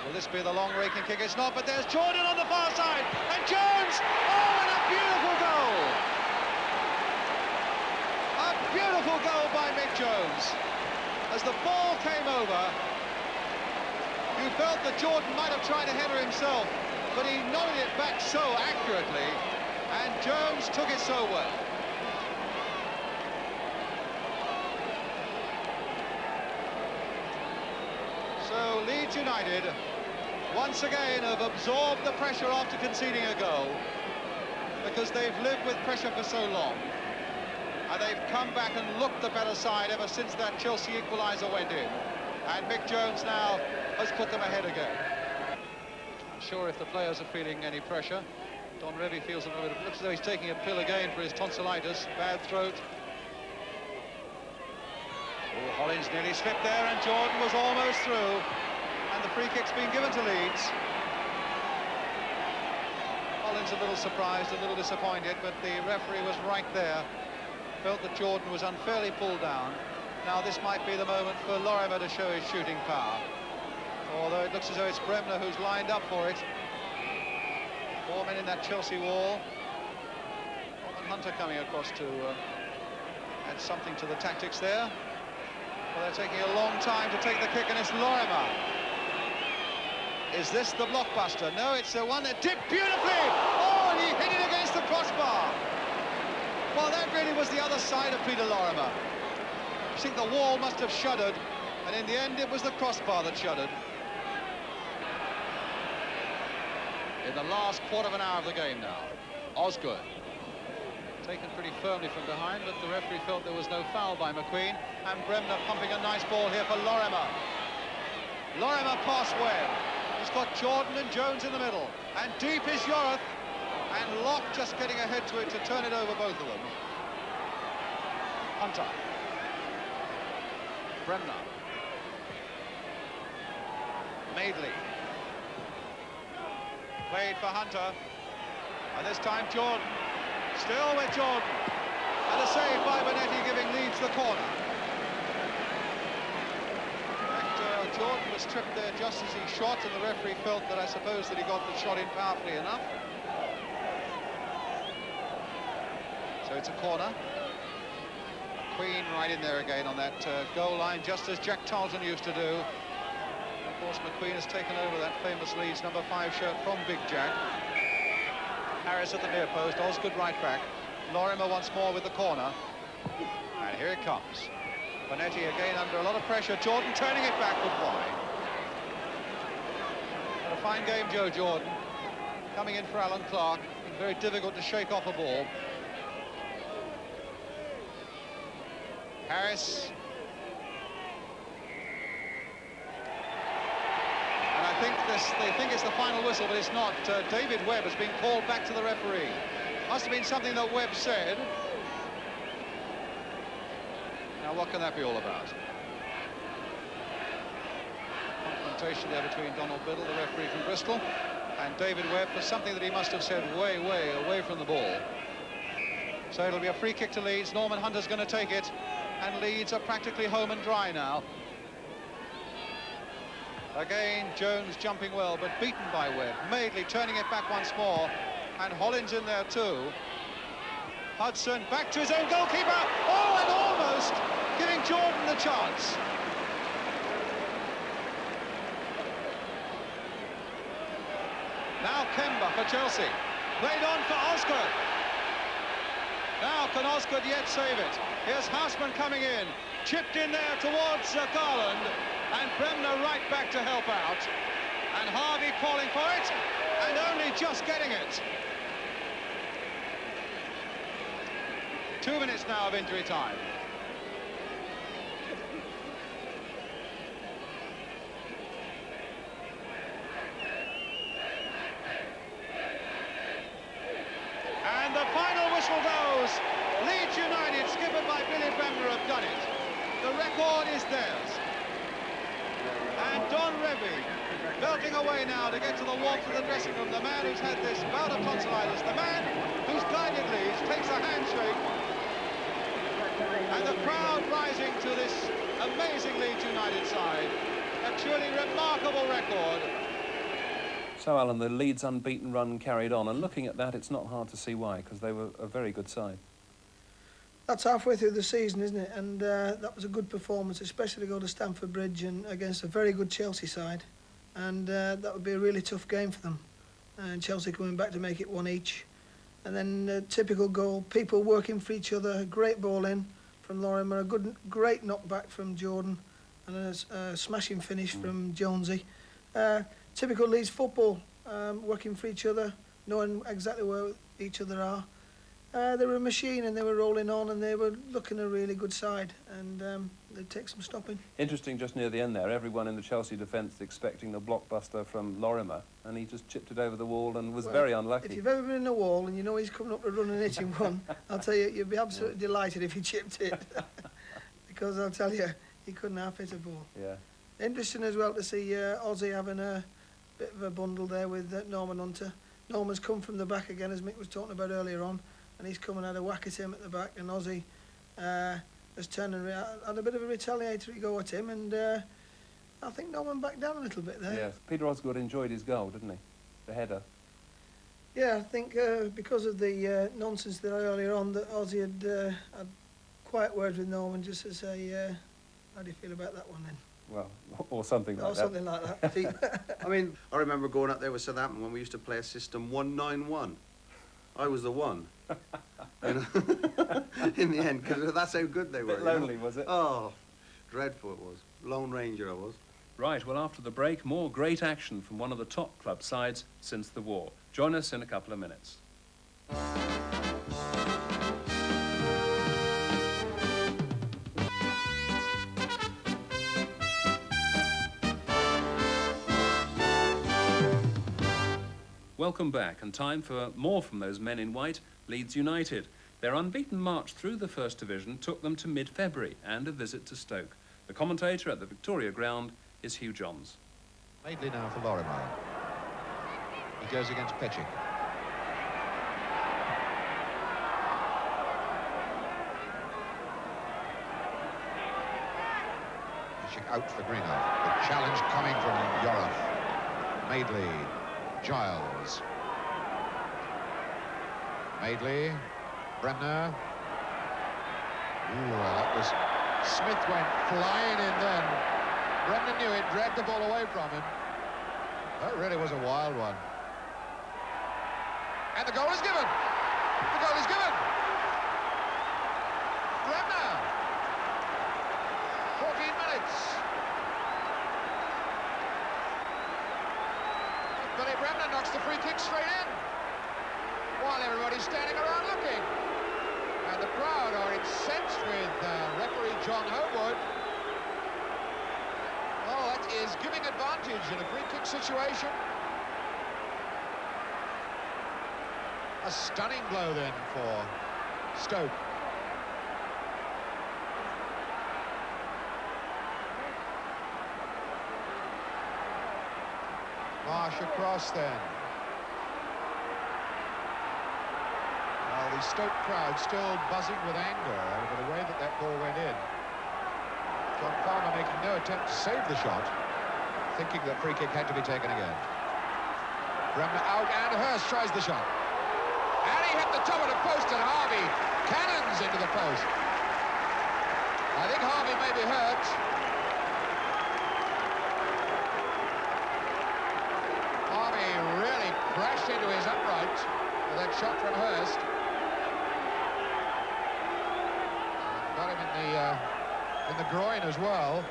Will this be the long raking kick? It's not, but there's Jordan on the far side, and Jones! Oh, and a beautiful goal! A beautiful goal by Mick Jones. As the ball came over, you felt that Jordan might have tried to header himself, but he nodded it back so accurately, and Jones took it so well. So Leeds United once again have absorbed the pressure after conceding a goal, because they've lived with pressure for so long, and they've come back and looked the better side ever since that Chelsea equaliser went in, and Mick Jones now has put them ahead again. I'm sure if the players are feeling any pressure, Don Revie feels a little bit. It looks as though he's taking a pill again for his tonsillitis, bad throat. Oh, Hollins nearly slipped there, and Jordan was almost through, and the free kick's been given to Leeds. Hollins a little surprised, a little disappointed, but the referee was right there, felt that Jordan was unfairly pulled down. Now this might be the moment for Lorimer to show his shooting power, although it looks as though it's Bremner who's lined up for it. 4 men in that Chelsea wall. Norman Hunter coming across to add something to the tactics there. Well, they're taking a long time to take the kick, and it's Lorimer. Is this the blockbuster? No, it's the one that dipped beautifully. Oh, and he hit it against the crossbar. Well, that really was the other side of Peter Lorimer. I think the wall must have shuddered, and in the end it was the crossbar that shuddered. In the last quarter of an hour of the game now, Osgood taken pretty firmly from behind, but the referee felt there was no foul by McQueen, and Bremner pumping a nice ball here for Lorimer. Lorimer past Webb. He's got Jordan and Jones in the middle, and deep is Yorath, and Locke just getting ahead to it to turn it over both of them. Hunter. Bremner. Madeley. Played for Hunter, and this time Jordan. Still with Jordan, and a save by Bonetti giving Leeds the corner. In fact, Jordan was tripped there just as he shot, and the referee felt that I suppose that he got the shot in powerfully enough. So it's a corner. McQueen right in there again on that goal line, just as Jack Tarleton used to do. Of course, McQueen has taken over that famous Leeds number 5 shirt from Big Jack. Harris at the near post, Osgood right back. Lorimer once more with the corner. And here it comes. Bonetti again under a lot of pressure. Jordan turning it back, but wide. What a fine game, Joe Jordan. Coming in for Alan Clarke. Very difficult to shake off a ball. Harris. They think it's the final whistle, but it's not. David Webb has been called back to the referee. Must have been something that Webb said. Now, what can that be all about? Confrontation there between Donald Biddle, the referee from Bristol, and David Webb for something that he must have said way away from the ball. So it'll be a free kick to Leeds. Norman Hunter's going to take it, and Leeds are practically home and dry now. Again, Jones jumping well, but beaten by Webb. Madeley turning it back once more, and Hollins in there too. Hudson back to his own goalkeeper. Oh, and almost giving Jordan the chance. Now Kemba for Chelsea. Played on for Osgood. Now can Osgood yet save it? Here's Houseman coming in. Chipped in there towards Garland. And Bremner right back to help out. And Harvey calling for it, and only just getting it. 2 minutes now of injury time. And the final whistle goes. Leeds United, skippered by Billy Bremner, have done it. The record is theirs. And Don Revie belting away now to get to the warmth of the dressing room. The man who's had this bout of tonsillitis, the man who's guided Leeds, takes a handshake. And the crowd rising to this amazing Leeds United side. A truly remarkable record. So, Alan, the Leeds unbeaten run carried on, and looking at that, it's not hard to see why, because they were a very good side. That's halfway through the season, isn't it? And that was a good performance, especially to go to Stamford Bridge and against a very good Chelsea side. And that would be a really tough game for them. And Chelsea coming back to make it 1 each. And then typical goal, people working for each other, great ball in from Lorimer, a great knockback from Jordan, and a smashing finish from Jonesy. Typical Leeds football, working for each other, knowing exactly where each other are. They were a machine and they were rolling on and they were looking a really good side, and they'd take some stopping. Interesting, just near the end there, everyone in the Chelsea defence expecting the blockbuster from Lorimer, and he just chipped it over the wall and was very unlucky. If you've ever been in a wall and you know he's coming up to run and hitting one, I'll tell you, you'd be absolutely delighted if he chipped it. Because I'll tell you, he couldn't half hit a ball. Yeah. Interesting as well to see Ozzy having a bit of a bundle there with Norman Hunter. Norman's come from the back again, as Mick was talking about earlier on, and he's come and had a whack at him at the back, and Ozzy has turned and had a bit of a retaliatory go at him, and I think Norman backed down a little bit there. Yes, Peter Osgood enjoyed his goal, didn't he? The header. Yeah, I think because of the nonsense there earlier on, that Ozzy had quiet words with Norman just to say, how do you feel about that one then? Well, or something like that. Or something like that. I mean, I remember going up there with Southampton when we used to play a system 191. I was the one. You know? In the end, because that's how good they were. A bit lonely, was it? Oh, dreadful it was. Lone Ranger I was. Right, well, after the break, more great action from one of the top club sides since the war. Join us in a couple of minutes. Welcome back, and time for more from those men in white, Leeds United. Their unbeaten march through the First Division took them to mid-February and a visit to Stoke. The commentator at the Victoria Ground is Hugh Johns. Madeley now for Lorimer. He goes against Petchik. Petchik out for Greener. The challenge coming from Yoroff. Madeley. Giles. Madeley. Bremner. Ooh, that was... Smith went flying in then. Bremner knew it, dragged the ball away from him. That really was a wild one. And the goal is given. The goal is given. Bremner. 14 minutes. Billy Bremner knocks the free kick straight in, while everybody's standing around looking. And the crowd are incensed with referee John Homewood. Well, that is giving advantage in a free kick situation. A stunning blow then for Stoke. Marsh across then. Well, the Stoke crowd still buzzing with anger over the way that that ball went in. John Palmer making no attempt to save the shot, thinking that free kick had to be taken again. Bremner out, and Hurst tries the shot. And he hit the top of the post, and Harvey cannons into the post. I think Harvey may be hurt. Harvey really crashed into his upright with that shot from Hurst. Got him in the groin as well.